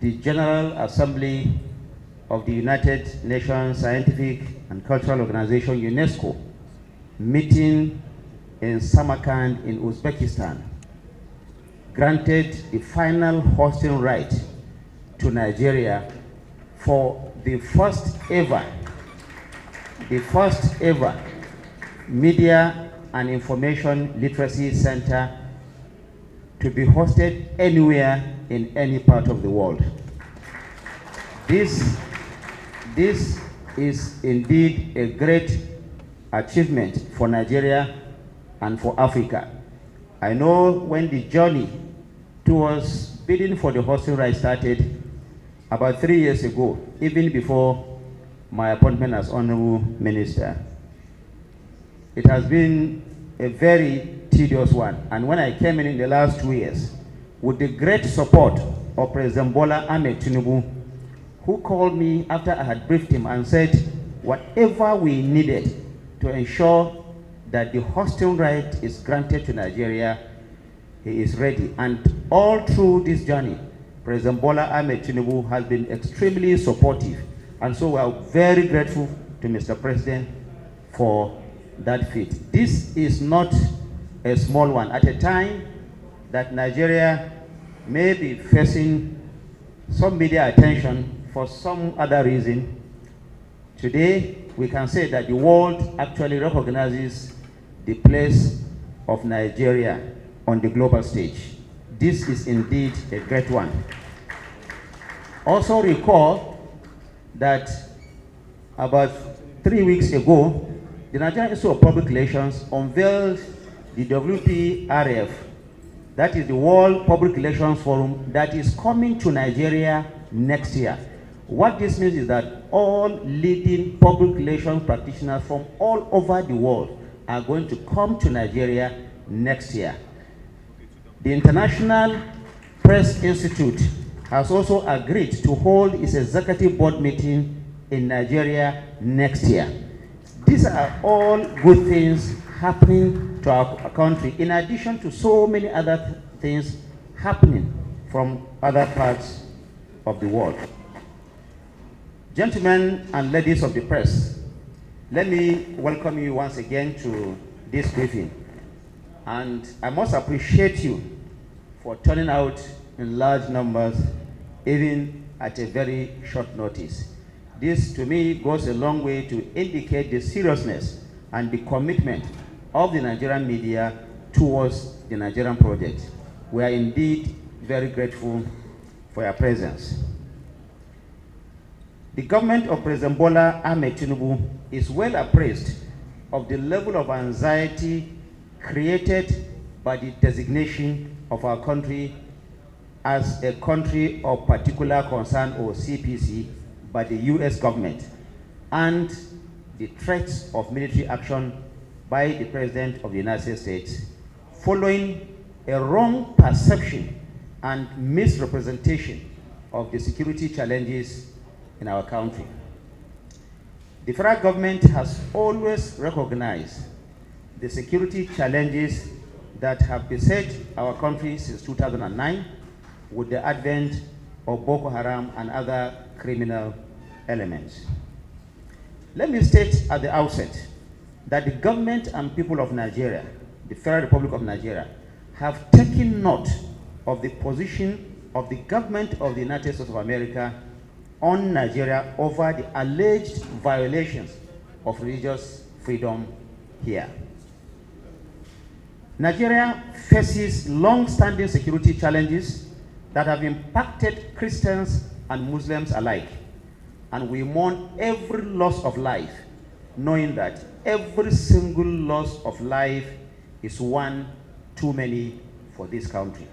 the General Assembly of the United Nations Scientific and Cultural Organization, UNESCO, meeting in Samarkand in Uzbekistan, granted the final hosting right to Nigeria for the first ever Media and Information Literacy Center to be hosted anywhere in any part of the world. This is indeed a great achievement for Nigeria and for Africa. I know when the journey towards bidding for the hosting right started about 3 years ago, even before my appointment as Honorable Minister. It has been a very tedious one. And when I came in the last 2 years, with the great support of President Bola Ahmed Tinubu, who called me after I had briefed him and said, whatever we needed to ensure that the hosting right is granted to Nigeria, he is ready. And all through this journey, President Bola Ahmed Tinubu has been extremely supportive. And so we are very grateful to Mr. President for that feat. This is not a small one. At a time that Nigeria may be facing some media attention for some other reason, today we can say that the world actually recognizes the place of Nigeria on the global stage. This is indeed a great one. Also recall that about 3 weeks ago, the Nigerian Institute of Public Relations unveiled the WPRF, that is the World Public Relations Forum, that is coming to Nigeria next year. What this means is that all leading public relations practitioners from all over the world are going to come to Nigeria next year. The International Press Institute has also agreed to hold its executive board meeting in Nigeria next year. These are all good things happening to our country, in addition to so many other things happening from other parts of the world. Gentlemen and ladies of the press, let me welcome you once again to this briefing. And I must appreciate you for turning out in large numbers, even at a very short notice. This, to me, goes a long way to indicate the seriousness and the commitment of the Nigerian media towards the Nigerian project. We are indeed very grateful for your presence. The government of President Bola Ahmed Tinubu is well appraised of the level of anxiety created by the designation of our country as a country of particular concern, or CPC, by the US government, and the threats of military action by the President of the United States, following a wrong perception and misrepresentation of the security challenges in our country. The federal government has always recognized the security challenges that have beset our country since 2009 with the advent of Boko Haram and other criminal elements. Let me state at the outset that the government and people of Nigeria, the Federal Republic of Nigeria, have taken note of the position of the government of the United States of America on Nigeria over the alleged violations of religious freedom here. Nigeria faces long-standing security challenges that have impacted Christians and Muslims alike. And we mourn every loss of life, knowing that every single loss of life is one too many for this country.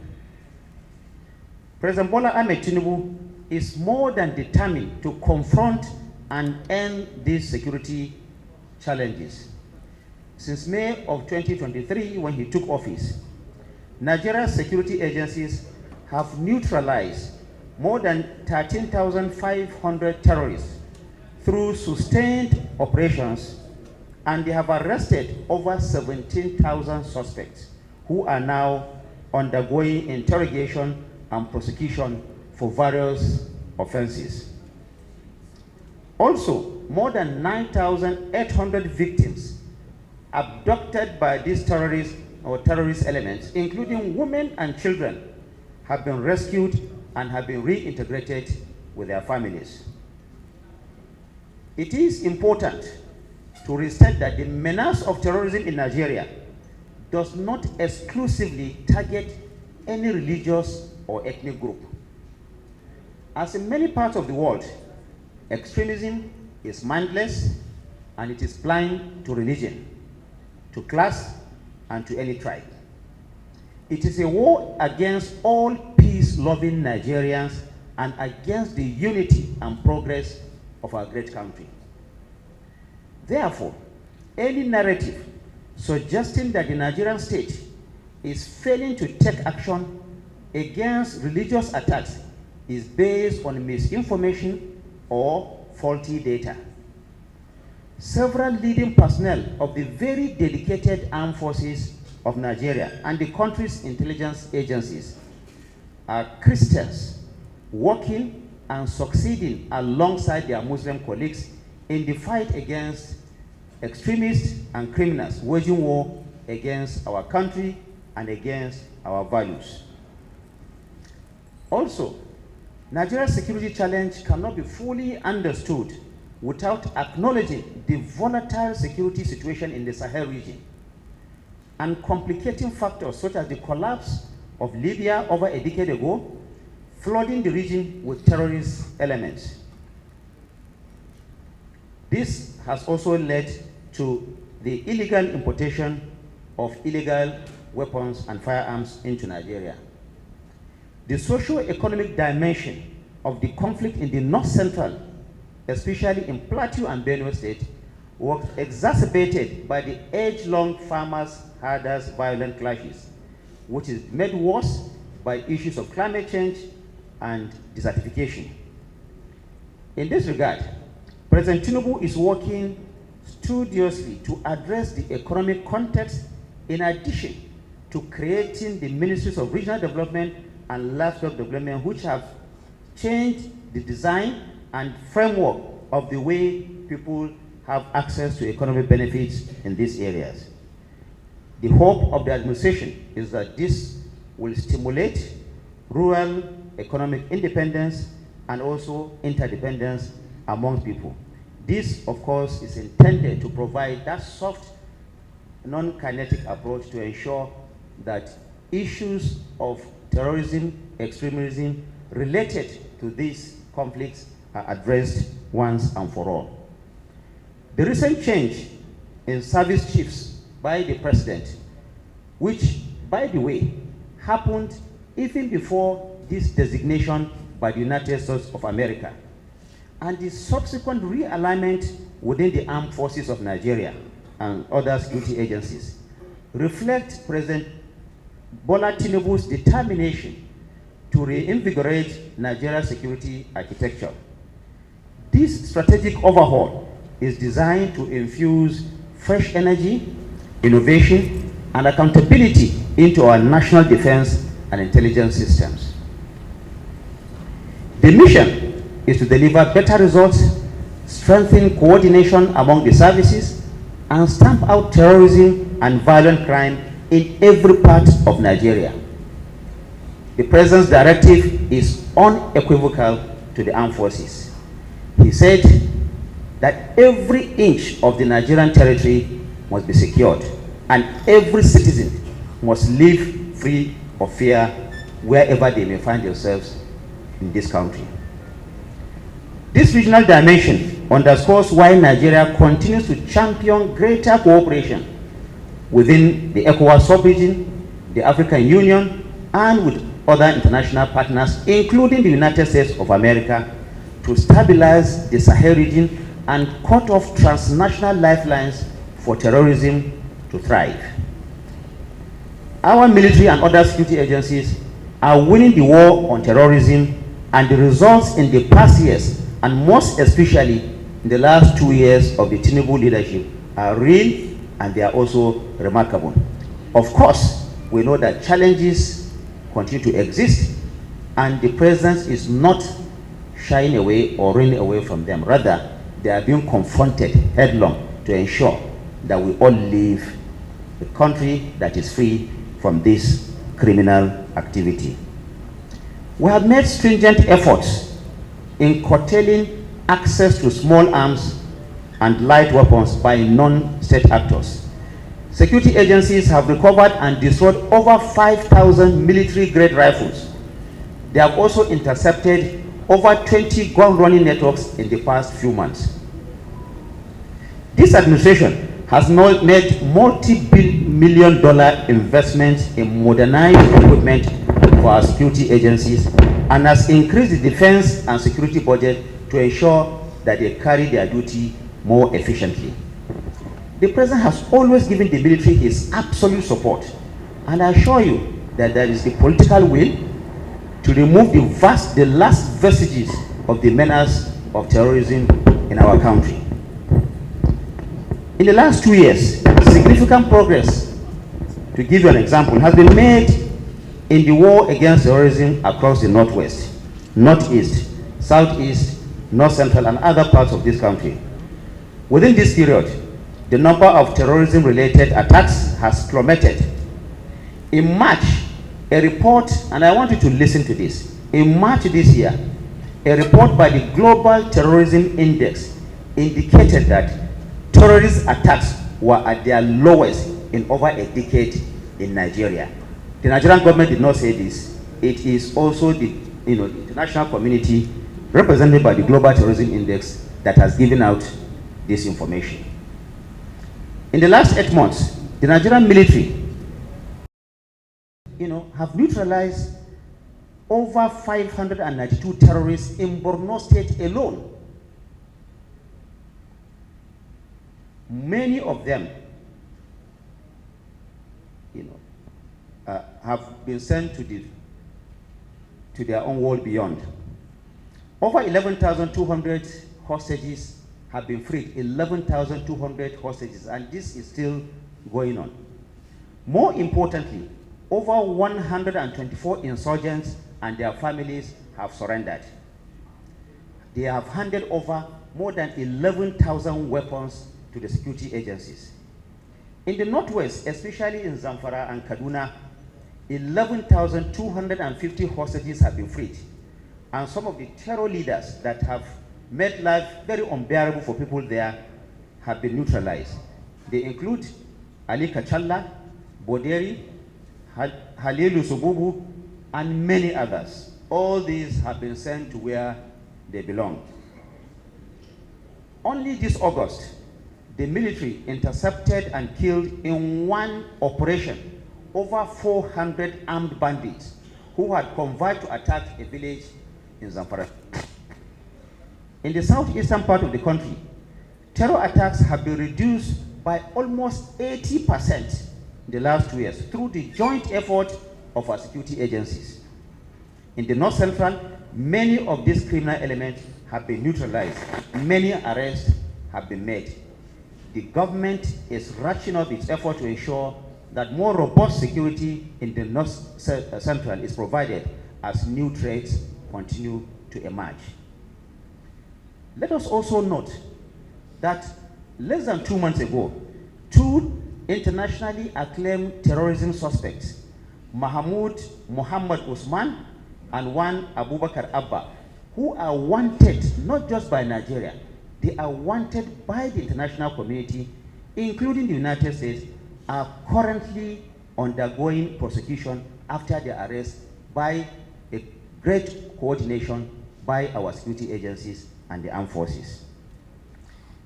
President Bola Ahmed Tinubu is more than determined to confront and end these security challenges. Since May of 2023, when he took office, Nigeria's security agencies have neutralized more than 13,500 terrorists through sustained operations, and they have arrested over 17,000 suspects who are now undergoing interrogation and prosecution for various offenses. Also, more than 9,800 victims abducted by these terrorist elements, including women and children, have been rescued and have been reintegrated with their families. It is important to restate that the menace of terrorism in Nigeria does not exclusively target any religious or ethnic group. As in many parts of the world, extremism is mindless and it is blind to religion, to class, and to any tribe. It is a war against all peace-loving Nigerians and against the unity and progress of our great country. Therefore, any narrative suggesting that the Nigerian state is failing to take action against religious attacks is based on misinformation or faulty data. Several leading personnel of the very dedicated armed forces of Nigeria and the country's intelligence agencies are Christians working and succeeding alongside their Muslim colleagues in the fight against extremists and criminals waging war against our country and against our values. Also, Nigeria's security challenge cannot be fully understood without acknowledging the volatile security situation in the Sahel region and complicating factors such as the collapse of Libya over a decade ago, flooding the region with terrorist elements. This has also led to the illegal importation of illegal weapons and firearms into Nigeria. The socio-economic dimension of the conflict in the north-central, especially in Plateau and Benue State, was exacerbated by the age-long farmers-herders violent clashes, which is made worse by issues of climate change and desertification. In this regard, President Tinubu is working studiously to address the economic context in addition to creating the Ministries of Regional Development and Livestock Development, which have changed the design and framework of the way people have access to economic benefits in these areas. The hope of the administration is that this will stimulate rural economic independence and also interdependence among people. This, of course, is intended to provide that soft, non-kinetic approach to ensure that issues of terrorism, extremism related to these conflicts are addressed once and for all. The recent change in service chiefs by the president, which, by the way, happened even before this designation by the United States of America, and the subsequent realignment within the armed forces of Nigeria and other security agencies, reflect President Bola Tinubu's determination to reinvigorate Nigeria's security architecture. This strategic overhaul is designed to infuse fresh energy, innovation, and accountability into our national defense and intelligence systems. The mission is to deliver better results, strengthen coordination among the services, and stamp out terrorism and violent crime in every part of Nigeria. The President's directive is unequivocal to the armed forces. He said that every inch of the Nigerian territory must be secured and every citizen must live free of fear wherever they may find themselves in this country. This regional dimension underscores why Nigeria continues to champion greater cooperation within the ECOWAS sub-region, the African Union, and with other international partners, including the United States of America, to stabilize the Sahel region and cut off transnational lifelines for terrorism to thrive. Our military and other security agencies are winning the war on terrorism, and the results in the past years, and most especially in the last 2 years of the Tinubu leadership, are real and they are also remarkable. Of course, we know that challenges continue to exist, and the president is not shying away or running away from them. Rather, they are being confronted headlong to ensure that we all live a country that is free from this criminal activity. We have made stringent efforts in curtailing access to small arms and light weapons by non-state actors. Security agencies have recovered and destroyed over 5,000 military-grade rifles. They have also intercepted over 20 gun-running networks in the past few months. This administration has now made multi-million-dollar investments in modernized equipment for our security agencies and has increased the defense and security budget to ensure that they carry their duty more efficiently. The president has always given the military his absolute support, and I assure you that there is the political will to remove the last vestiges of the menace of terrorism in our country. In the last 2 years, significant progress, to give you an example, has been made in the war against terrorism across the Northwest, Northeast, Southeast, North Central, and other parts of this country. Within this period, the number of terrorism-related attacks has plummeted. In March, a report, and I want you to listen to this, in March this year, a report by the Global Terrorism Index indicated that terrorist attacks were at their lowest in over a decade in Nigeria. The Nigerian government did not say this. It is also the international community represented by the Global Terrorism Index that has given out this information. In the last 8 months, the Nigerian military have neutralized over 592 terrorists in Borno State alone. Many of them, have been sent to their own world beyond. Over 11,200 hostages have been freed. 11,200 hostages, and this is still going on. More importantly, over 124 insurgents and their families have surrendered. They have handed over more than 11,000 weapons to the security agencies. In the Northwest, especially in Zamfara and Kaduna, 11,250 hostages have been freed. And some of the terror leaders that have made life very unbearable for people there have been neutralized. They include Ali Kachalla, Boderi, Halilu Sububu, and many others. All these have been sent to where they belong. Only this August, the military intercepted and killed in one operation over 400 armed bandits who had conveyed to attack a village in Zamfara. In the southeastern part of the country, terror attacks have been reduced by almost 80% in the last 2 years through the joint effort of our security agencies. In the North Central, many of these criminal elements have been neutralized. Many arrests have been made. The government is ratcheting up its effort to ensure that more robust security in the North Central is provided as new threats continue to emerge. Let us also note that less than 2 months ago, 2 internationally acclaimed terrorism suspects, Mahmoud Muhammad Usman and one Abubakar Abba, who are wanted not just by Nigeria, they are wanted by the international community, including the United States, are currently undergoing prosecution after their arrest by a great coordination by our security agencies and the armed forces.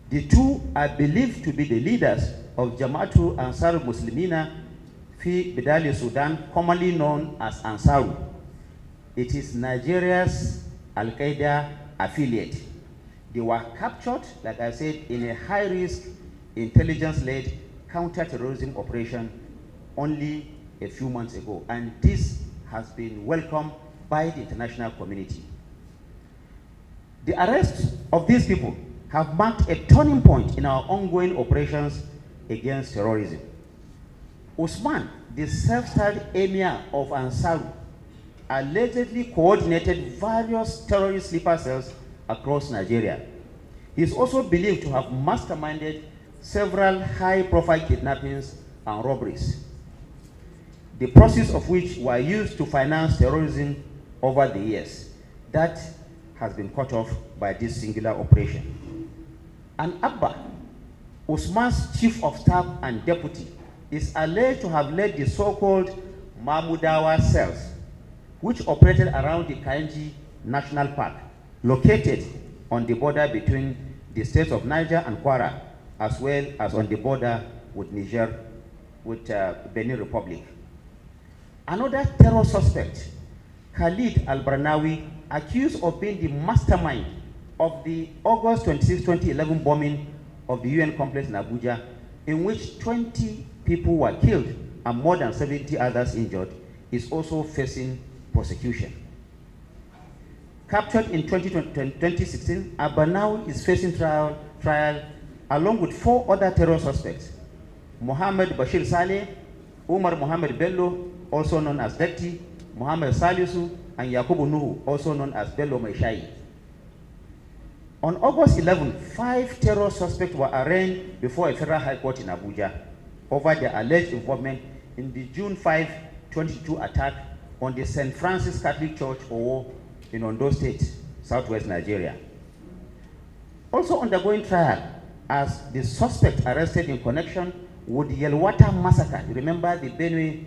The two are believed to be the leaders of Jama'atu Ansar Muslimina fi Bidali Sudan, commonly known as Ansaru. It is Nigeria's Al-Qaeda affiliate. They were captured, like I said, in a high-risk, intelligence-led counter-terrorism operation only a few months ago, and this has been welcomed by the international community. The arrest of these people have marked a turning point in our ongoing operations against terrorism. Usman, the self-styled emir of Ansaru, allegedly coordinated various terrorist sleeper cells across Nigeria. He is also believed to have masterminded several high-profile kidnappings and robberies, the proceeds of which were used to finance terrorism over the years. That has been cut off by this singular operation. And Abba, Usman's chief of staff and deputy, is alleged to have led the so-called Mahmudawa cells, which operated around the Kainji National Park, located on the border between the states of Niger and Kwara, as well as on the border with Niger, with Benin Republic. Another terror suspect, Khalid Al-Barnawi, accused of being the mastermind of the August 26, 2011 bombing of the UN complex in Abuja, in which 20 people were killed and more than 70 others injured, is also facing prosecution. Captured in 2016, Al-Barnawi is facing trial along with 4 other terror suspects: Mohammed Bashir Saleh, Umar Mohammed Bello, also known as Dekti, Mohammed Salisu, and Yakubu Nuhu, also known as Bello Maishai. On August 11, 5 terror suspects were arraigned before a federal high court in Abuja over their alleged involvement in the June 5, 2022 attack on the St. Francis Catholic Church, Owo, in Ondo State, southwest Nigeria. Also undergoing trial as the suspect arrested in connection with the Yelwata massacre. You remember the Benue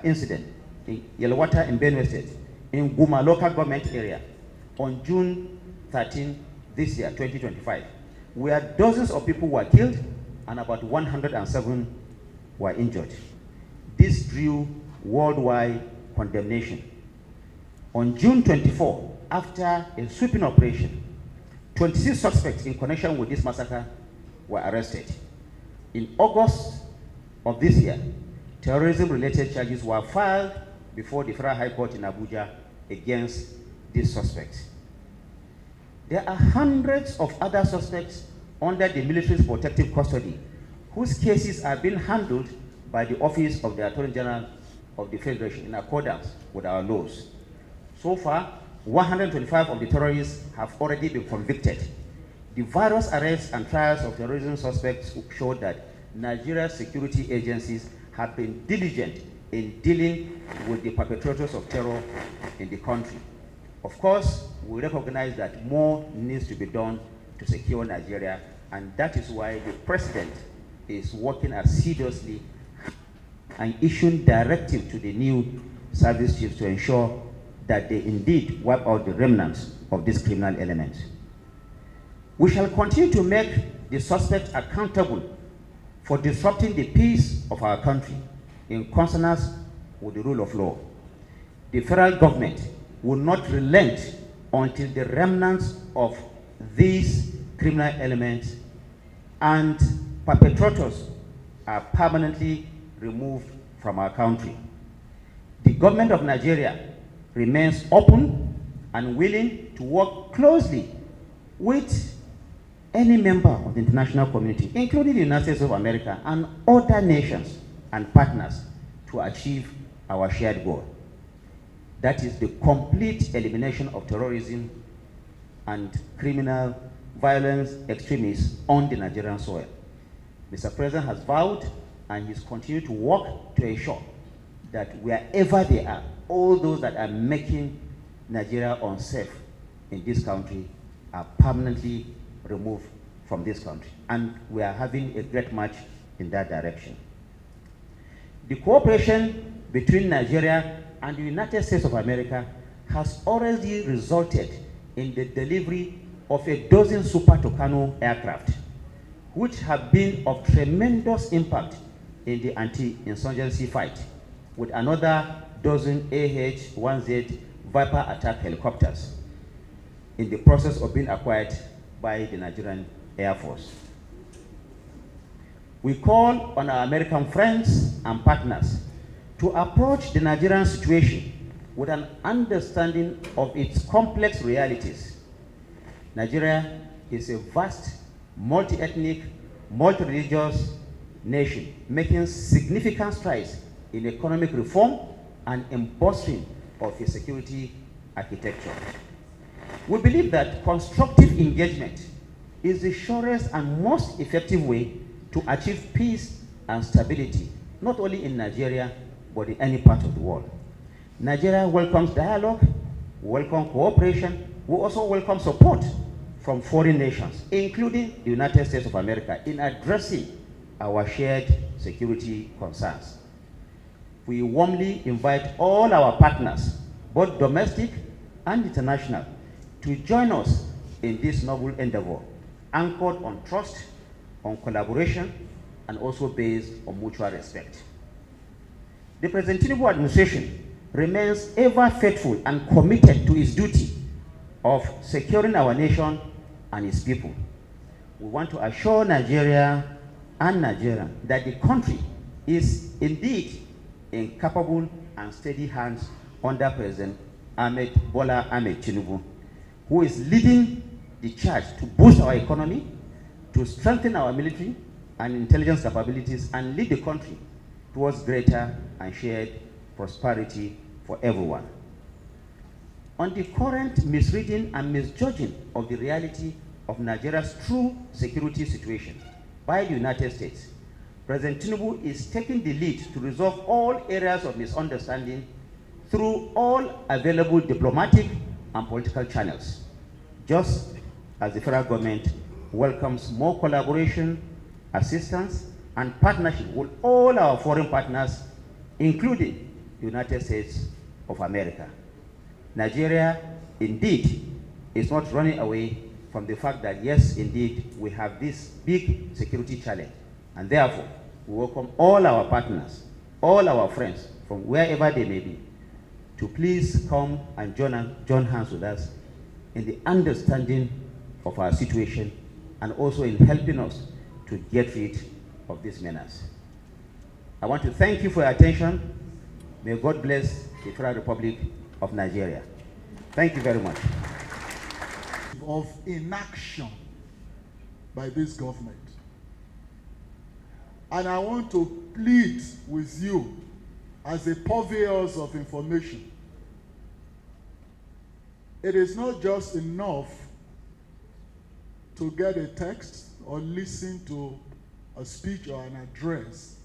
incident in Yelwata in Benue State, in Guma local government area, on June 13 this year, 2025, where dozens of people were killed and about 107 were injured. This drew worldwide condemnation. On June 24, after a sweeping operation, 26 suspects in connection with this massacre were arrested. In August of this year, terrorism-related charges were filed before the Federal High Court in Abuja against these suspects. There are hundreds of other suspects under the military's protective custody whose cases are being handled by the Office of the Attorney General of the Federation in accordance with our laws. So far, 125 of the terrorists have already been convicted. The various arrests and trials of terrorism suspects showed that Nigeria's security agencies have been diligent in dealing with the perpetrators of terror in the country. Of course, we recognize that more needs to be done to secure Nigeria, and that is why the president is working assiduously and issuing directives to the new service chiefs to ensure that they indeed wipe out the remnants of these criminal elements. We shall continue to make the suspects accountable for disrupting the peace of our country in consonance with the rule of law. The federal government will not relent until the remnants of these criminal elements and perpetrators are permanently removed from our country. The government of Nigeria remains open and willing to work closely with any member of the international community, including the United States of America and other nations and partners, to achieve our shared goal. That is the complete elimination of terrorism and criminal violence extremists on the Nigerian soil. Mr. President has vowed and he's continued to work to ensure that wherever they are, all those that are making Nigeria unsafe in this country are permanently removed from this country. And we are having a great march in that direction. The cooperation between Nigeria and the United States of America has already resulted in the delivery of a dozen Super Tucano aircraft, which have been of tremendous impact in the anti-insurgency fight, with another dozen AH-1Z Viper attack helicopters in the process of being acquired by the Nigerian Air Force. We call on our American friends and partners to approach the Nigerian situation with an understanding of its complex realities. Nigeria is a vast, multi-ethnic, multi-religious nation making significant strides in economic reform and in bolstering of a security architecture. We believe that constructive engagement is the surest and most effective way to achieve peace and stability, not only in Nigeria, but in any part of the world. Nigeria welcomes dialogue, welcomes cooperation, we also welcome support from foreign nations, including the United States of America, in addressing our shared security concerns. We warmly invite all our partners, both domestic and international, to join us in this noble endeavor, anchored on trust, on collaboration, and also based on mutual respect. The President Tinubu administration remains ever faithful and committed to its duty of securing our nation and its people. We want to assure Nigeria and Nigerians that the country is indeed in capable and steady hands under President Bola Ahmed Tinubu, who is leading the charge to boost our economy, to strengthen our military and intelligence capabilities, and lead the country towards greater and shared prosperity for everyone. On the current misreading and misjudging of the reality of Nigeria's true security situation by the United States, President Tinubu is taking the lead to resolve all areas of misunderstanding through all available diplomatic and political channels, just as the federal government welcomes more collaboration, assistance, and partnership with all our foreign partners, including the United States of America. Nigeria, indeed, is not running away from the fact that, yes, indeed, we have this big security challenge. And therefore, we welcome all our partners, all our friends, from wherever they may be, to please come and join hands with us in the understanding of our situation and also in helping us to get rid of this menace. I want to thank you for your attention. May God bless the Federal Republic of Nigeria. Thank you very much. Of inaction by this government. And I want to plead with you as a purveyors of information. It is not just enough to get a text or listen to a speech or an address.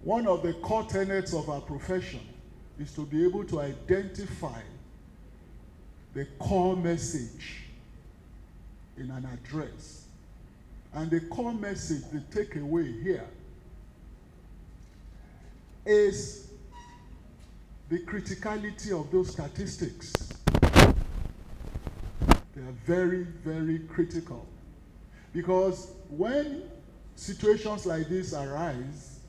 One of the core tenets of our profession is to be able to identify the core message in an address. And the core message, the takeaway here, is the criticality of those statistics. They are very, very critical. Because when situations like this arise,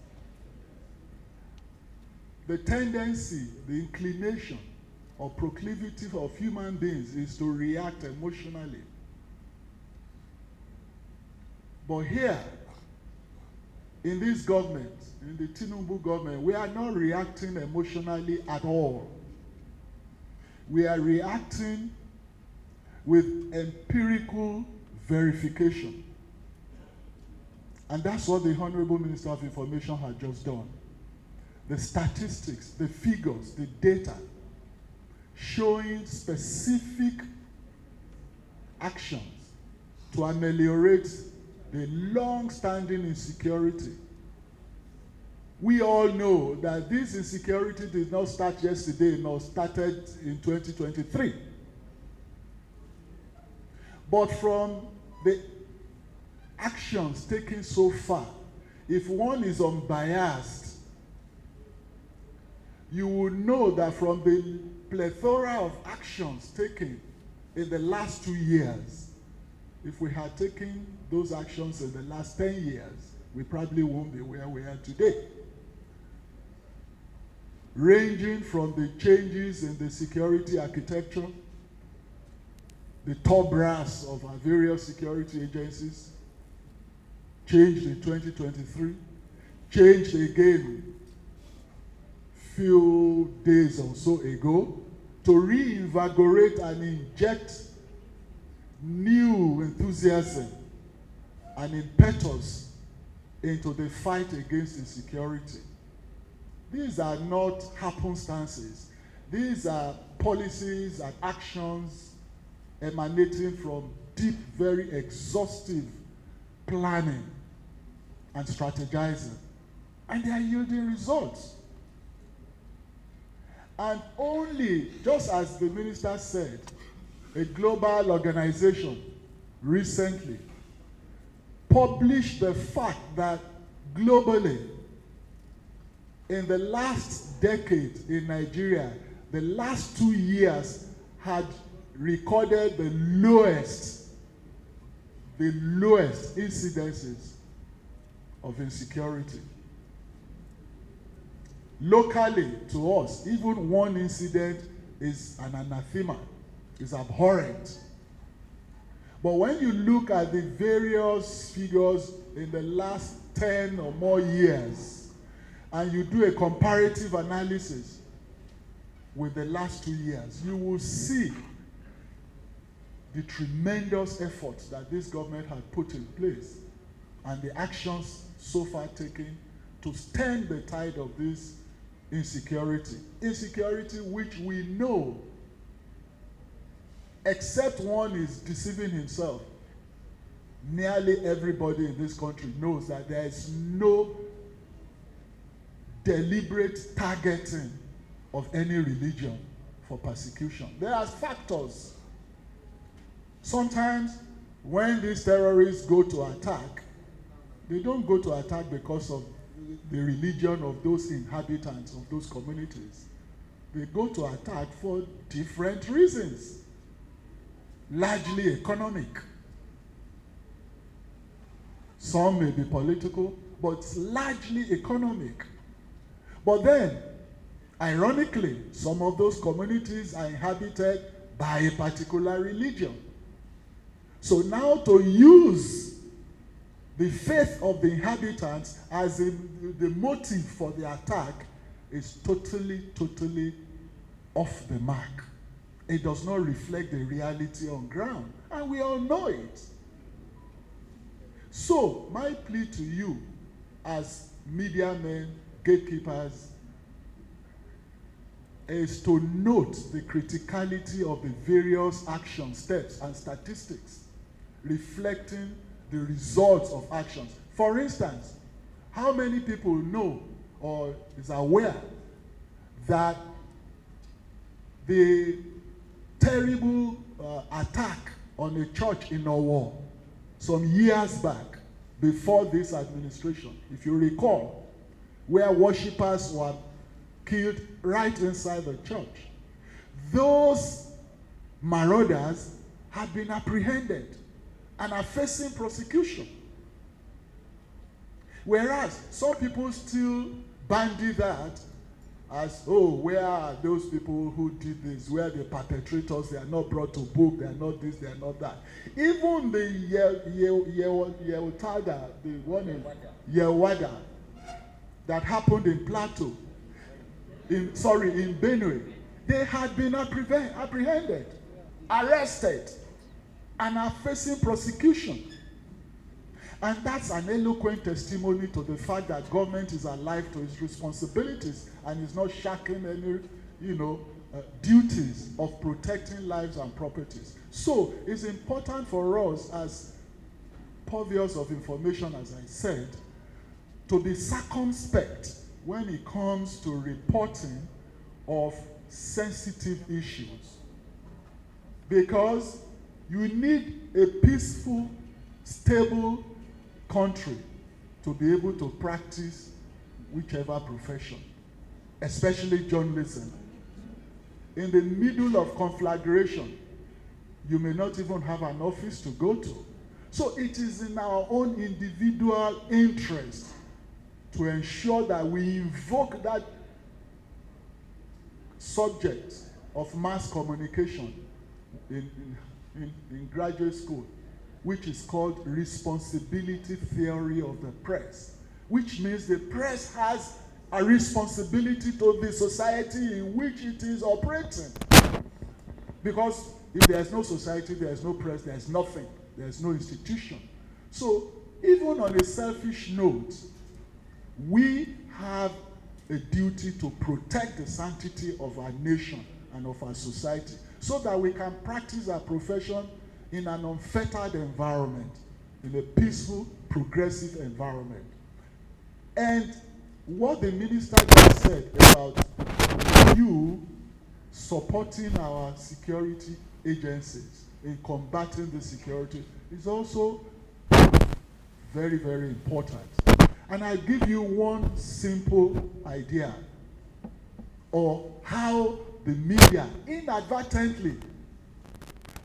the tendency, the inclination, or proclivity of human beings is to react emotionally. But here, in this government, in the Tinubu government, we are not reacting emotionally at all. We are reacting with empirical verification. And that's what the Honorable Minister of Information has just done. The statistics, the figures, the data, showing specific actions to ameliorate the long-standing insecurity. We all know that this insecurity did not start yesterday, nor started in 2023. But from the actions taken so far, if one is unbiased, you will know that from the plethora of actions taken in the last 2 years, if we had taken those actions in the last 10 years, we probably won't be where we are today. Ranging from the changes in the security architecture, the top brass of our various security agencies, changed in 2023, changed again few days or so ago, to reinvigorate and inject new enthusiasm and impetus into the fight against insecurity. These are not happenstances. These are policies and actions emanating from deep, very exhaustive planning and strategizing. And they are yielding results. And only, just as the minister said, a global organization recently published the fact that globally, in the last decade in Nigeria, the last 2 years had recorded the lowest incidences of insecurity. Locally, to us, even one incident is an anathema, is abhorrent. But when you look at the various figures in the last 10 or more years, and you do a comparative analysis with the last 2 years, you will see the tremendous efforts that this government had put in place and the actions so far taken to stem the tide of this insecurity. Insecurity which we know, except one is deceiving himself, nearly everybody in this country knows that there is no deliberate targeting of any religion for persecution. There are factors. Sometimes when these terrorists go to attack, they don't go to attack because of the religion of those inhabitants of those communities. They go to attack for different reasons, largely economic. Some may be political, but it's largely economic. But then, ironically, some of those communities are inhabited by a particular religion. So now to use the faith of the inhabitants as the motive for the attack is totally off the mark. It does not reflect the reality on ground, and we all know it. So, my plea to you as media men, gatekeepers, is to note the criticality of the various action steps and statistics reflecting the results of actions. For instance, how many people know or is aware that the terrible attack on a church in Owo some years back, before this administration, if you recall, where worshippers were killed right inside the church, those marauders have been apprehended and are facing prosecution. Whereas some people still bandy that as, oh, where are those people who did this? Where are the perpetrators? They are not brought to book. They are not this, they are not that. Even the Yewotada, the one in Yewada, that happened in Plateau, in Benue, they had been apprehended, arrested, and are facing prosecution. And that's an eloquent testimony to the fact that government is alive to its responsibilities and is not shirking any, duties of protecting lives and properties. So it's important for us as purveyors of information, as I said, to be circumspect when it comes to reporting of sensitive issues. Because you need a peaceful, stable country to be able to practice whichever profession, especially journalism. In the middle of conflagration, you may not even have an office to go to. So it is in our own individual interest to ensure that we invoke that subject of mass communication in graduate school, which is called responsibility theory of the press, which means the press has a responsibility to the society in which it is operating. Because if there is no society, there is no press, there is nothing, there is no institution. So even on a selfish note, we have a duty to protect the sanctity of our nation and of our society so that we can practice our profession in an unfettered environment, in a peaceful, progressive environment. And what the minister just said about you supporting our security agencies in combating the security is also very, very important. And I give you one simple idea of how the media inadvertently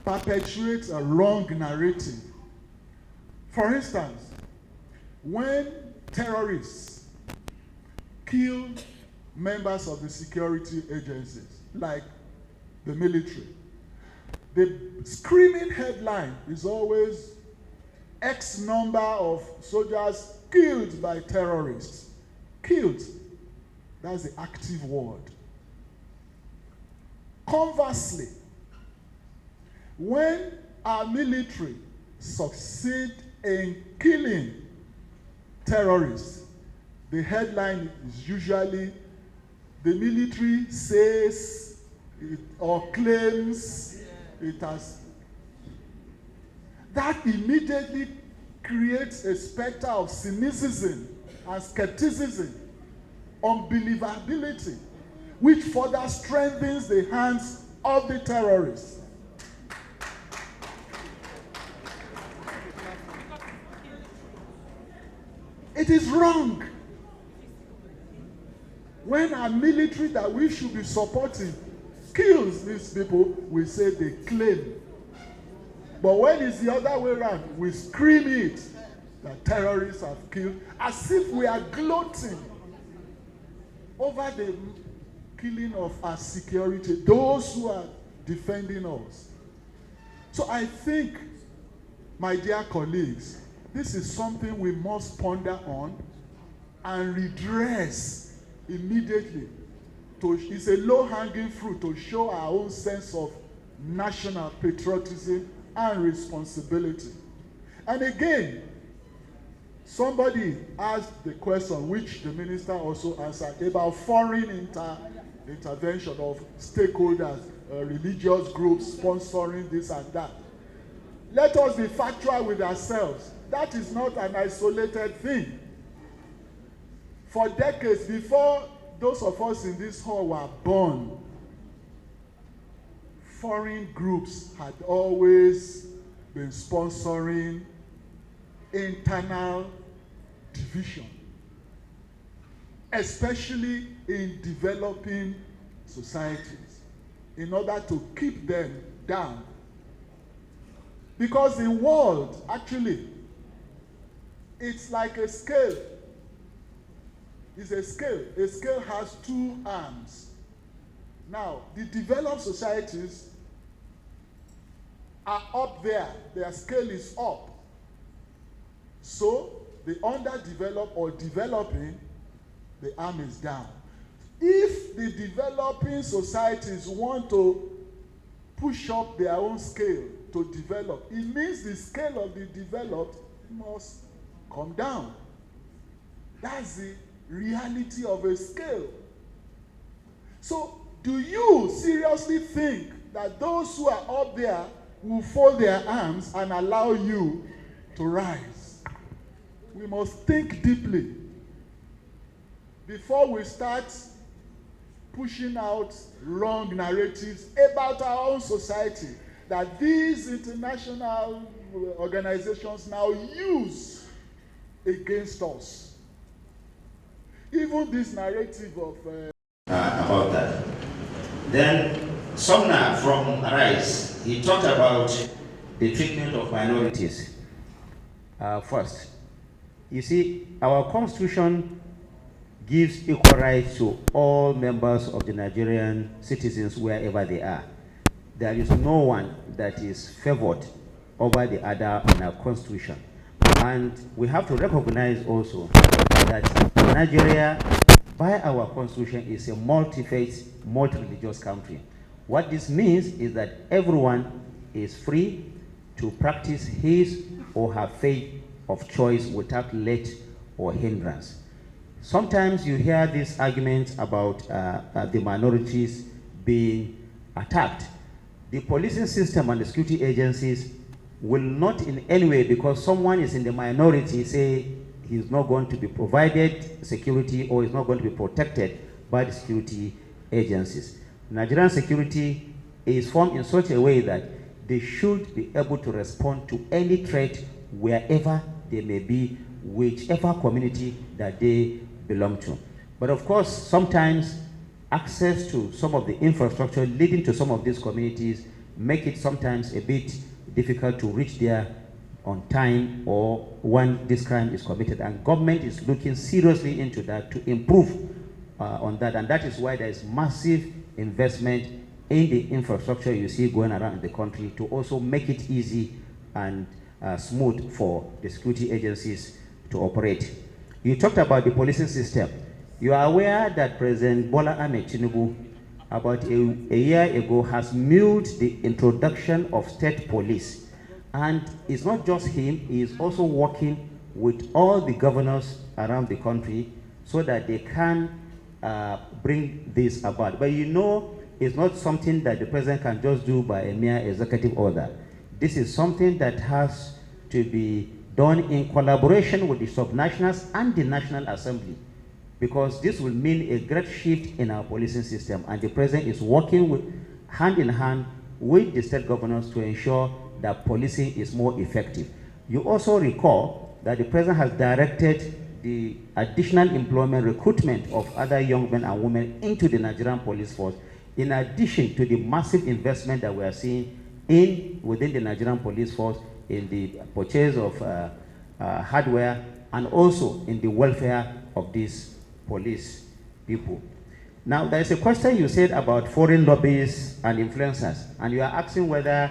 perpetuates a wrong narrative. For instance, when terrorists kill members of the security agencies, like the military, the screaming headline is always X number of soldiers killed by terrorists. Killed. That's the active word. Conversely, when our military succeed in killing terrorists, the headline is usually the military says it, or claims it has. That immediately creates a specter of cynicism and skepticism, unbelievability, which further strengthens the hands of the terrorists. It is wrong when our military that we should be supporting kills these people, we say they claim. But when it's the other way around, we scream it that terrorists have killed, as if we are gloating over the killing of our security, those who are defending us. So I think, my dear colleagues, this is something we must ponder on and redress immediately. It's a low-hanging fruit to show our own sense of national patriotism and responsibility. And again, somebody asked the question, which the minister also answered, about foreign intervention of stakeholders, religious groups sponsoring this and that. Let us be factual with ourselves. That is not an isolated thing. For decades, before those of us in this hall were born, foreign groups had always been sponsoring internal division, especially in developing societies, in order to keep them down. Because the world, actually, it's like a scale. It's a scale. A scale has two arms. Now, the developed societies are up there. Their scale is up. So, the underdeveloped or developing, the arm is down. If the developing societies want to push up their own scale to develop, it means the scale of the developed must come down. That's the reality of a scale. So, do you seriously think that those who are up there will fold their arms and allow you to rise? We must think deeply before we start pushing out wrong narratives about our own society that these international organizations now use against us. Even this narrative of about that. Then Somna from Arise, he talked about the treatment of minorities. First, you see, our constitution gives equal rights to all members of the Nigerian citizens wherever they are. There is no one that is favored over the other in our constitution. And we have to recognize also that Nigeria, by our constitution, is a multi-faith, multi-religious country. What this means is that everyone is free to practice his or her faith of choice without let or hindrance. Sometimes you hear these arguments about the minorities being attacked. The policing system and the security agencies will not in any way, because someone is in the minority, say he's not going to be provided security or is not going to be protected by the security agencies. Nigerian security is formed in such a way that they should be able to respond to any threat wherever they may be, whichever community that they belong to. But of course, sometimes access to some of the infrastructure leading to some of these communities make it sometimes a bit difficult to reach there on time or when this crime is committed. And government is looking seriously into that to improve on that. And that is why there is massive investment in the infrastructure you see going around in the country to also make it easy and smooth for the security agencies to operate. You talked about the policing system. You are aware that President Bola Ahmed Tinubu, about a year ago, has milled the introduction of state police. And it's not just him, he is also working with all the governors around the country so that they can bring this about. But you know, it's not something that the president can just do by a mere executive order. This is something that has to be done in collaboration with the subnationals and the National Assembly, because this will mean a great shift in our policing system, and the president is working hand in hand with the state governors to ensure that policing is more effective. You also recall that the president has directed the additional employment recruitment of other young men and women into the Nigerian police force, in addition to the massive investment that we are seeing within the Nigerian police force in the purchase of hardware and also in the welfare of these police people. Now, there is a question you said about foreign lobbyists and influencers, and you are asking whether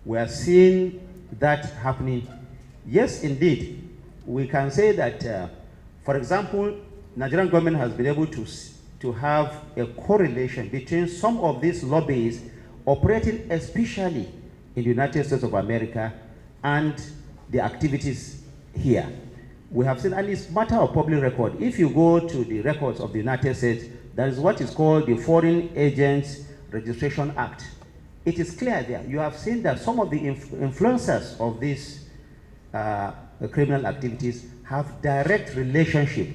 we are seeing that happening. Yes, indeed. We can say that, for example, Nigerian government has been able to have a correlation between some of these lobbyists operating especially in the United States of America and the activities here. We have seen, and it's a matter of public record. If you go to the records of the United States, there is what is called the Foreign Agents Registration Act. It is clear there. You have seen that some of the influencers of these criminal activities have direct relationship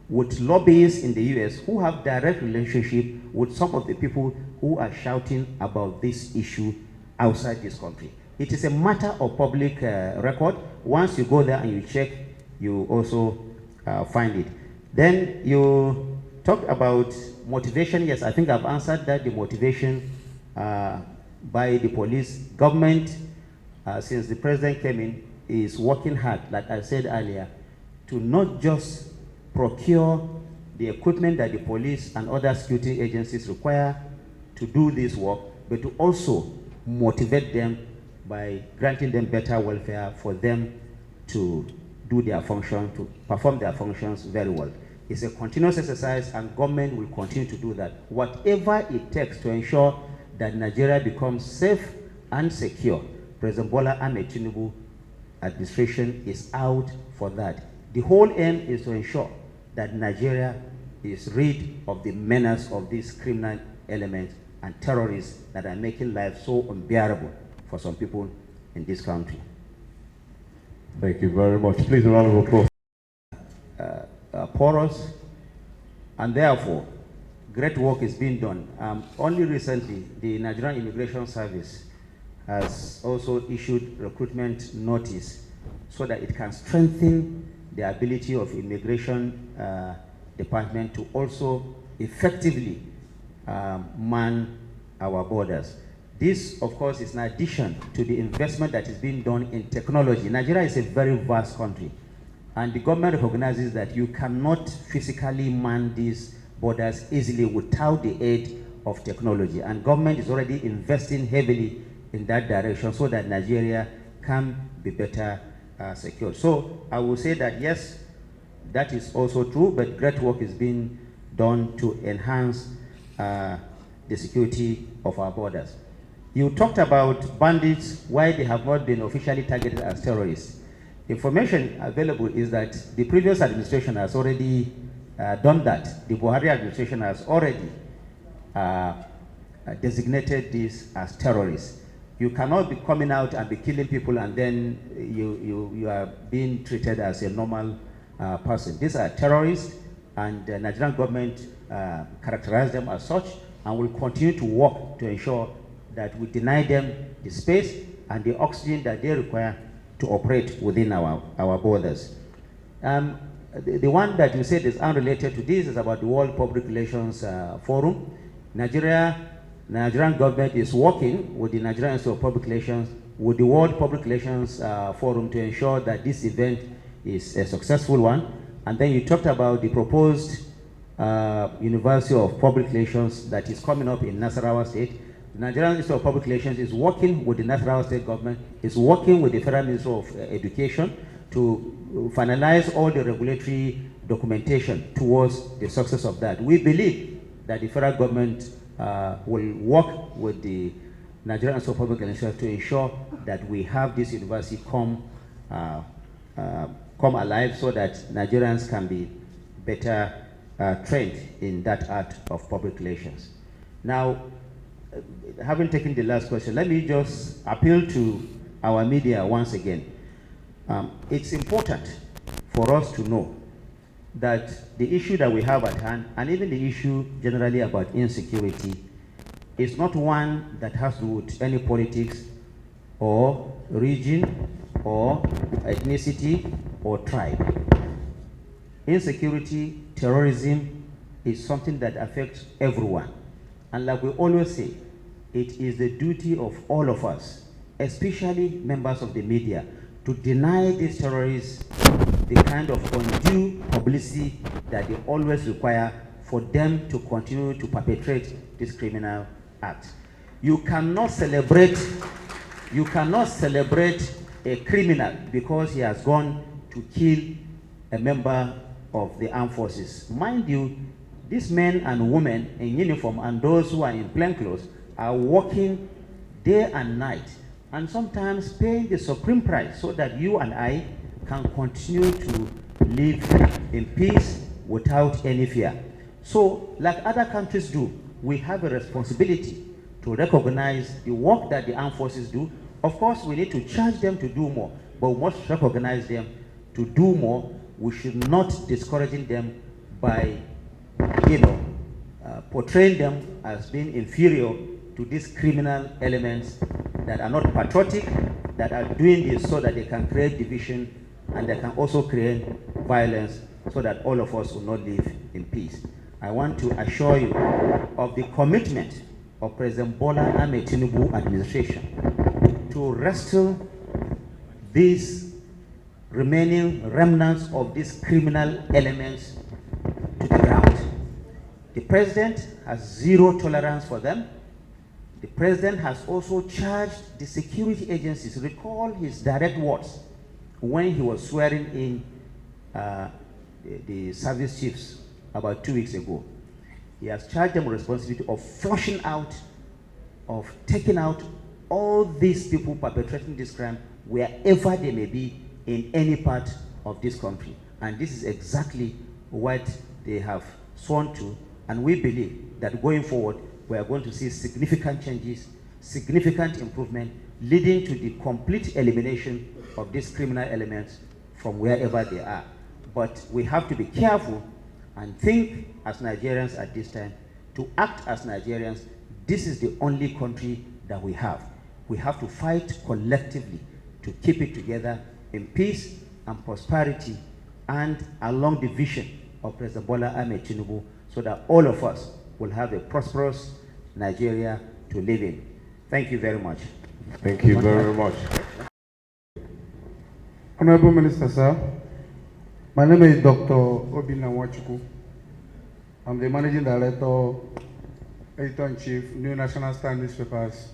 with lobbyists in the US who have direct relationship with some of the people who are shouting about this issue outside this country. It is a matter of public record. Once you go there and you check, you also find it. Then you talked about motivation. Yes, I think I've answered that. The motivation by the police. Government, since the president came in, is working hard, like I said earlier, to not just procure the equipment that the police and other security agencies require to do this work, but to also motivate them by granting them better welfare for them to do their function, to perform their functions very well. It's a continuous exercise, and government will continue to do that. Whatever it takes to ensure that Nigeria becomes safe and secure, President Bola Ahmed Tinubu administration is out for that. The whole aim is to ensure that Nigeria is rid of the menace of these criminal elements and terrorists that are making life so unbearable for some people in this country. Thank you very much. Please, a round of applause. Porous, and therefore, great work is being done. Only recently, the Nigerian Immigration Service has also issued recruitment notice so that it can strengthen the ability of immigration department to also effectively man our borders. This, of course, is in addition to the investment that is being done in technology. Nigeria is a very vast country, and the government recognizes that you cannot physically man these borders easily without the aid of technology. And government is already investing heavily in that direction so that Nigeria can be better secured. So I will say that yes, that is also true, but great work is being done to enhance the security of our borders. You talked about bandits, why they have not been officially targeted as terrorists. Information available is that the previous administration has already done that. The Buhari administration has already designated this as terrorists. You cannot be coming out and be killing people and then you are being treated as a normal person. These are terrorists, and the Nigerian government characterized them as such, and will continue to work to ensure that we deny them the space and the oxygen that they require to operate within our borders. The one that you said is unrelated to this is about the World Public Relations Forum. Nigerian government is working with the Nigerian Institute of Public Relations, with the World Public Relations Forum, to ensure that this event is a successful one. And then you talked about the proposed University of Public Relations that is coming up in Nasarawa State. The Nigerian Institute of Public Relations is working with the Nasarawa State government, is working with the Federal Ministry of Education to finalize all the regulatory documentation towards the success of that. We believe that the federal government will work with the Nigerian Institute of Public Relations to ensure that we have this university come alive, so that Nigerians can be better trained in that art of public relations. Now, having taken the last question, let me just appeal to our media once again. It's important for us to know that the issue that we have at hand, and even the issue generally about insecurity, is not one that has to do with any politics or region or ethnicity or tribe. Insecurity, terrorism is something that affects everyone. And like we always say, it is the duty of all of us, especially members of the media, to deny these terrorists the kind of undue publicity that they always require for them to continue to perpetrate this criminal act. You cannot celebrate a criminal because he has gone to kill a member of the armed forces. Mind you, these men and women in uniform and those who are in plain clothes are working day and night, and sometimes paying the supreme price so that you and I can continue to live in peace without any fear. So, like other countries do, we have a responsibility to recognize the work that the armed forces do. Of course, we need to charge them to do more, but we must recognize them to do more. We should not discouraging them by, portraying them as being inferior to these criminal elements that are not patriotic, that are doing this so that they can create division, and they can also create violence so that all of us will not live in peace. I want to assure you of the commitment of President Bola Ahmed Tinubu administration to wrestle these remaining remnants of these criminal elements to the ground. The president has zero tolerance for them. The president has also charged the security agencies. Recall his direct words when he was swearing in the service chiefs about 2 weeks ago. He has charged them with responsibility of flushing out, of taking out all these people perpetrating this crime wherever they may be in any part of this country. And this is exactly what they have sworn to, and we believe that going forward we are going to see significant changes, significant improvement, leading to the complete elimination of these criminal elements from wherever they are. But we have to be careful and think as Nigerians at this time, to act as Nigerians. This is the only country that we have. We have to fight collectively to keep it together in peace and prosperity, and along the vision of President Bola Ahmed Tinubu, so that all of us will have a prosperous Nigeria to live in. Thank you very much. Thank you very much. Honorable Minister, sir, my name is Dr. Obinna Nwachukwu. I'm the Managing Director, Editor-in-Chief, New National Star Newspapers.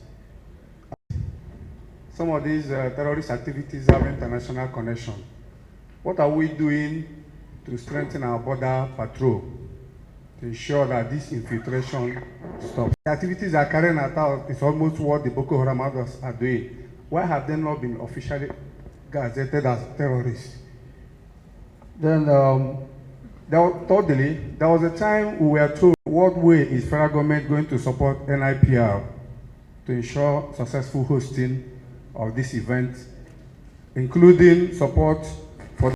Some of these terrorist activities have international connection. What are we doing to strengthen our border patrol to ensure that this infiltration stops? The activities are carrying out is almost what the Boko Haram others are doing. Why have they not been officially gazetted as terrorists? Then Thirdly, there was a time we were told what way is federal government going to support NIPR to ensure successful hosting of this event, including support for.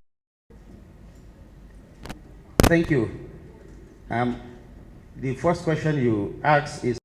Thank you. The first question you asked is